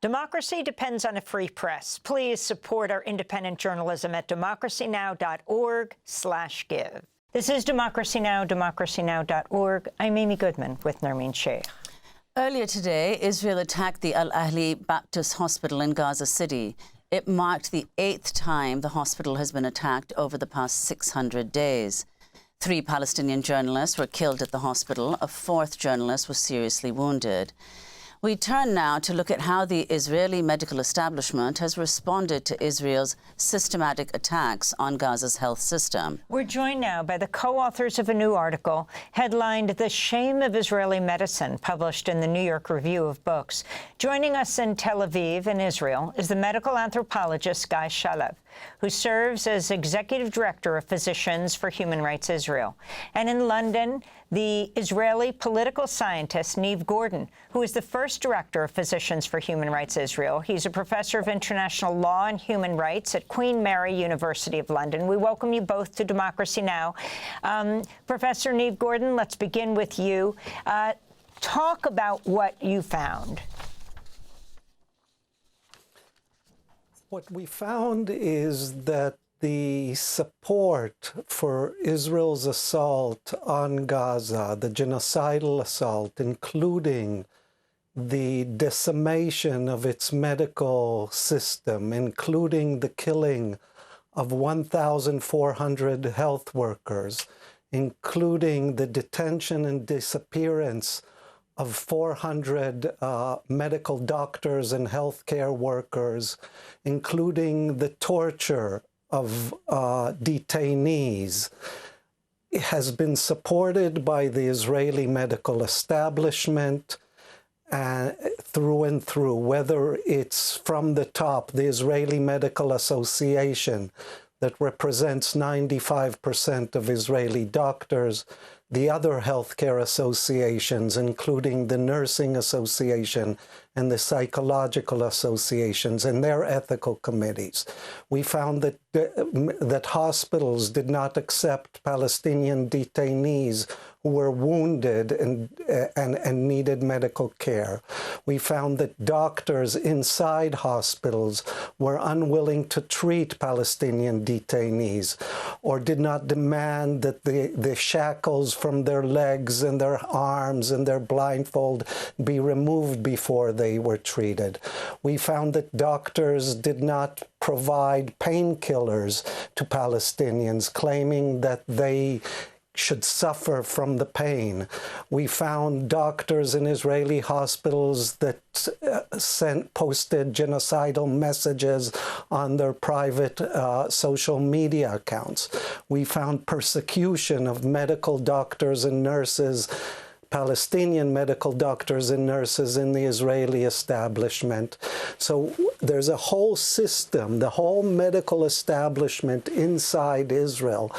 Democracy depends on a free press. Please support our independent journalism at democracynow.org/give. This is Democracy Now!, democracynow.org. I'm Amy Goodman with Nermeen Sheikh. Earlier today, Israel attacked the Al Ahli Baptist Hospital in Gaza City. It marked the 8th time the hospital has been attacked over the past 600 days. 3 Palestinian journalists were killed at the hospital. A 4th journalist was seriously wounded. We turn now to look at how the Israeli medical establishment has responded to Israel's systematic attacks on Gaza's health system. We're joined now by the co-authors of a new article headlined "The Shame of Israeli Medicine," published in the New York Review of Books. Joining us in Tel Aviv in Israel is the medical anthropologist Guy Shalev, who serves as Executive Director of Physicians for Human Rights Israel. And in London, the Israeli political scientist Neve Gordon, who is the first Director of Physicians for Human Rights Israel. He's a professor of international law and human rights at Queen Mary University of London. We welcome you both to Democracy Now! Professor Neve Gordon, let's begin with you. Talk about what you found. What we found is that the support for Israel's assault on Gaza, the genocidal assault, including the decimation of its medical system, including the killing of 1,400 health workers, including the detention and disappearance of 400 medical doctors and healthcare workers, including the torture of detainees, it has been supported by the Israeli medical establishment through and through, whether it's from the top, the Israeli Medical Association that represents 95% of Israeli doctors, the other healthcare associations, including the Nursing Association and the Psychological Associations and their ethical committees. We found that hospitals did not accept Palestinian detainees who were wounded and needed medical care. We found that doctors inside hospitals were unwilling to treat Palestinian detainees or did not demand that the shackles from their legs and their arms and their blindfold be removed before they were treated. We found that doctors did not provide painkillers to Palestinians, claiming that they should suffer from the pain. We found doctors in Israeli hospitals that posted genocidal messages on their private social media accounts. We found persecution of medical doctors and nurses, Palestinian medical doctors and nurses in the Israeli establishment. So there's a whole system, the whole medical establishment inside Israel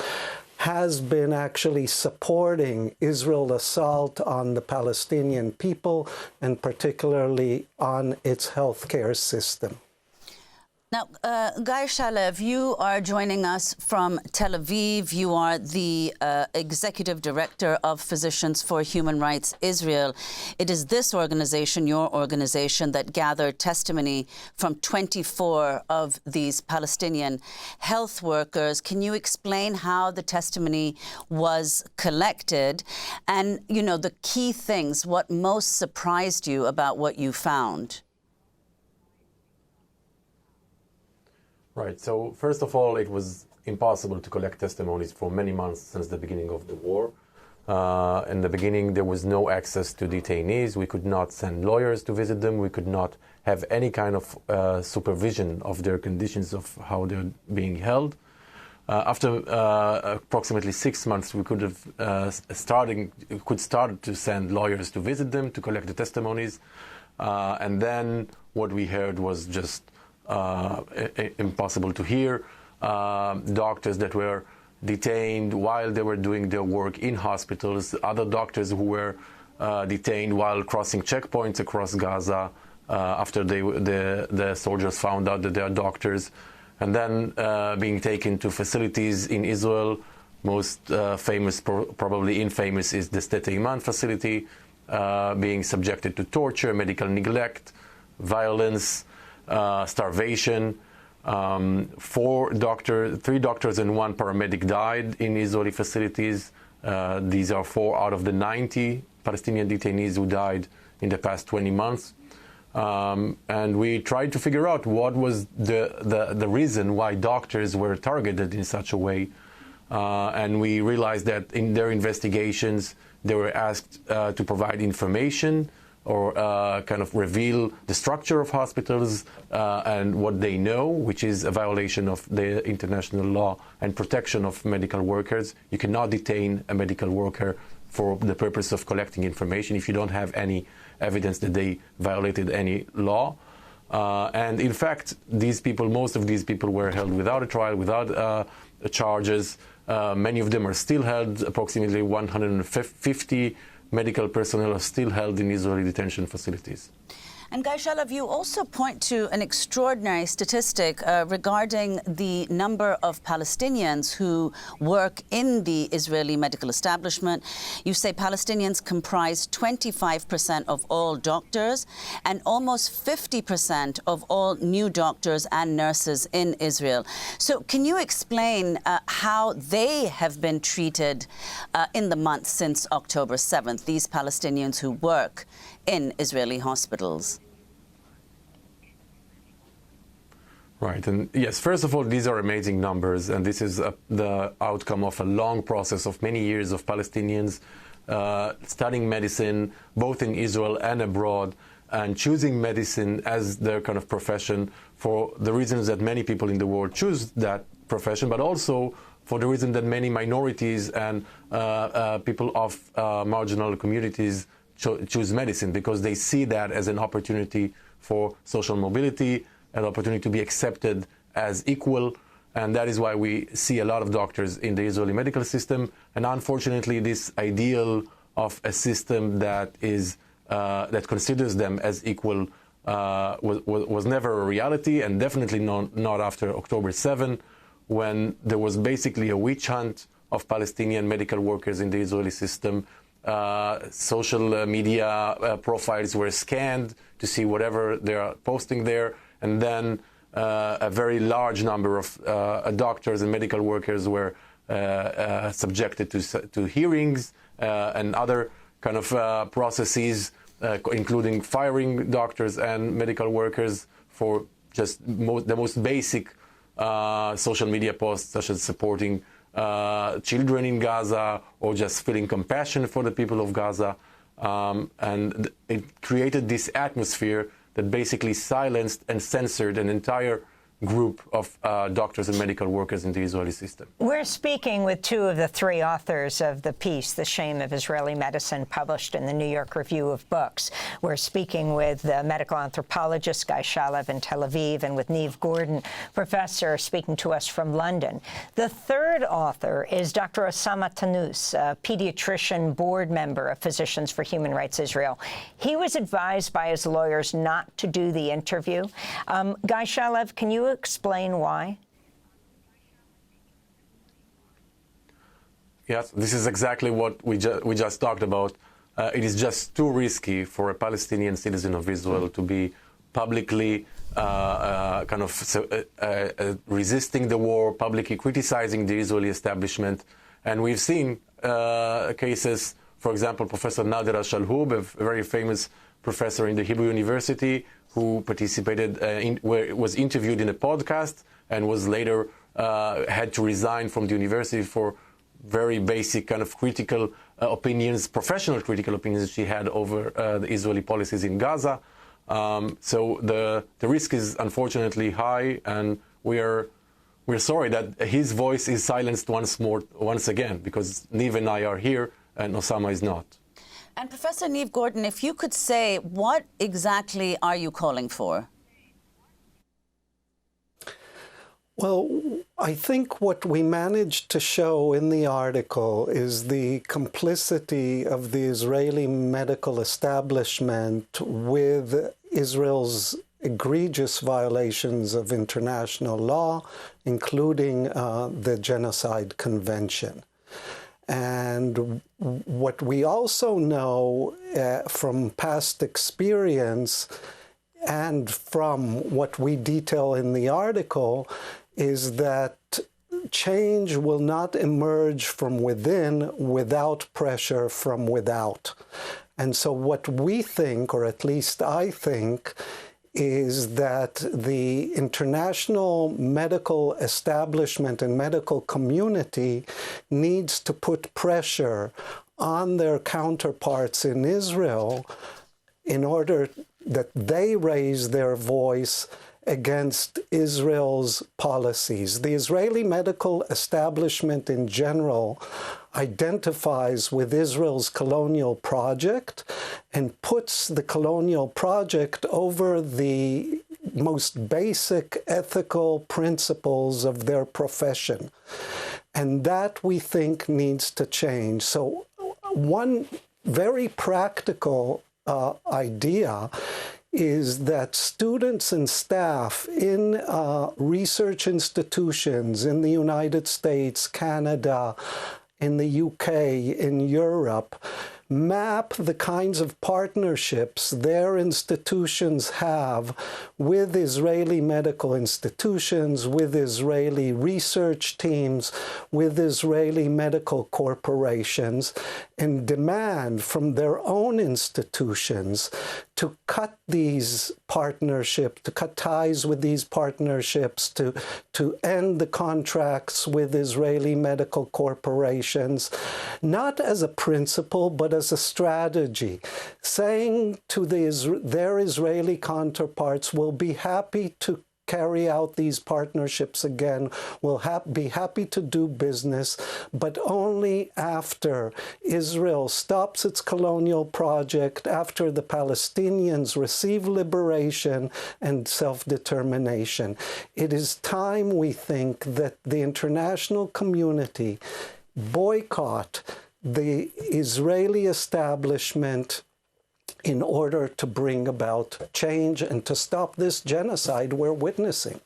has been actually supporting Israel's assault on the Palestinian people and particularly on its healthcare system. Now, Guy Shalev, you are joining us from Tel Aviv. You are the Executive Director of Physicians for Human Rights Israel. It is this organization, your organization, that gathered testimony from 24 of these Palestinian health workers. Can you explain how the testimony was collected and, you know, the key things, what most surprised you about what you found? Right. So first of all, it was impossible to collect testimonies for many months since the beginning of the war. In the beginning, there was no access to detainees. We could not send lawyers to visit them. We could not have any kind of supervision of their conditions of how they're being held. After approximately 6 months, we could have start to send lawyers to visit them to collect the testimonies, and then what we heard was just impossible to hear. Doctors that were detained while they were doing their work in hospitals, other doctors who were detained while crossing checkpoints across Gaza after the soldiers found out that they are doctors, and then being taken to facilities in Israel. Most famous, probably infamous, is the State Iman facility, being subjected to torture, medical neglect, violence, starvation. 3 doctors and 1 paramedic died in Israeli facilities. These are 4 out of the 90 Palestinian detainees who died in the past 20 months. And we tried to figure out what was the reason why doctors were targeted in such a way. And we realized that in their investigations, they were asked to provide information or kind of reveal the structure of hospitals and what they know, which is a violation of the international law and protection of medical workers. You cannot detain a medical worker for the purpose of collecting information if you don't have any evidence that they violated any law. And in fact, most of these people were held without a trial, without charges. Many of them are still held. Approximately 150 medical personnel are still held in Israeli detention facilities. And Guy Shalev, you also point to an extraordinary statistic regarding the number of Palestinians who work in the Israeli medical establishment. You say Palestinians comprise 25% of all doctors and almost 50% of all new doctors and nurses in Israel. So can you explain how they have been treated in the months since October 7th, these Palestinians who work in Israeli hospitals? Right, and yes, first of all, these are amazing numbers, and this is the outcome of a long process of many years of Palestinians studying medicine, both in Israel and abroad, and choosing medicine as their kind of profession for the reasons that many people in the world choose that profession, but also for the reason that many minorities and people of marginal communities choose medicine, because they see that as an opportunity for social mobility, an opportunity to be accepted as equal, and that is why we see a lot of doctors in the Israeli medical system. And unfortunately, this ideal of a system that is that considers them as equal was never a reality, and definitely not after October 7, when there was basically a witch hunt of Palestinian medical workers in the Israeli system. Social media profiles were scanned to see whatever they are posting there, and then a very large number of doctors and medical workers were subjected to hearings and other kind of processes, including firing doctors and medical workers for just the most basic social media posts, such as supporting children in Gaza or just feeling compassion for the people of Gaza. And it created this atmosphere that basically silenced and censored an entire group of doctors and medical workers in the Israeli system. We're speaking with 2 of the 3 authors of the piece, The Shame of Israeli Medicine, published in the New York Review of Books. We're speaking with the medical anthropologist Guy Shalev in Tel Aviv, and with Neve Gordon, professor, speaking to us from London. The 3rd author is Dr. Osama Tanous, a pediatrician board member of Physicians for Human Rights Israel. He was advised by his lawyers not to do the interview. Guy Shalev, can you explain why? Yes, this is exactly what we just talked about. It is just too risky for a Palestinian citizen of Israel to be publicly resisting the war, publicly criticizing the Israeli establishment. And we've seen cases, for example, Professor Nadera Shalhoub, a very famous professor in the Hebrew University, who participated, was interviewed in a podcast and was later had to resign from the university for very basic kind of critical opinions, professional critical opinions she had over the Israeli policies in Gaza. So the risk is unfortunately high, and we're sorry that his voice is silenced once again, because Neve and I are here and Osama is not. And Professor Neve Gordon, if you could say, what exactly are you calling for? Well, I think what we managed to show in the article is the complicity of the Israeli medical establishment with Israel's egregious violations of international law, including the Genocide Convention. And what we also know from past experience and from what we detail in the article, is that change will not emerge from within without pressure from without. And so what we think, or at least I think, is that the international medical establishment and medical community needs to put pressure on their counterparts in Israel in order that they raise their voice against Israel's policies. The Israeli medical establishment in general identifies with Israel's colonial project and puts the colonial project over the most basic ethical principles of their profession. And that, we think, needs to change. So one very practical idea is that students and staff in research institutions in the United States, Canada, in the UK, in Europe, map the kinds of partnerships their institutions have with Israeli medical institutions, with Israeli research teams, with Israeli medical corporations, and demand from their own institutions to cut these partnerships, to cut ties with these partnerships, to end the contracts with Israeli medical corporations, not as a principle, but as a strategy, saying to their Israeli counterparts, we'll be happy to carry out these partnerships again, we'll be happy to do business, but only after Israel stops its colonial project, after the Palestinians receive liberation and self-determination. It is time, we think, that the international community boycott the Israeli establishment in order to bring about change and to stop this genocide we're witnessing.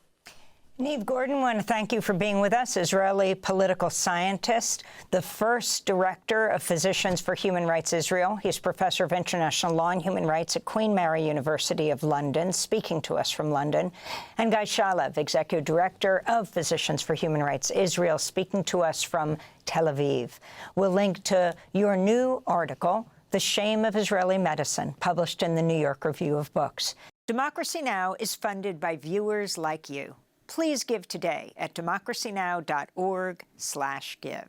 Neve Gordon, I want to thank you for being with us, Israeli political scientist, the first director of Physicians for Human Rights Israel. He's professor of international law and human rights at Queen Mary University of London, speaking to us from London. And Guy Shalev, executive director of Physicians for Human Rights Israel, speaking to us from Tel Aviv. We'll link to your new article, The Shame of Israeli Medicine, published in the New York Review of Books. Democracy Now! Is funded by viewers like you. Please give today at democracynow.org/give.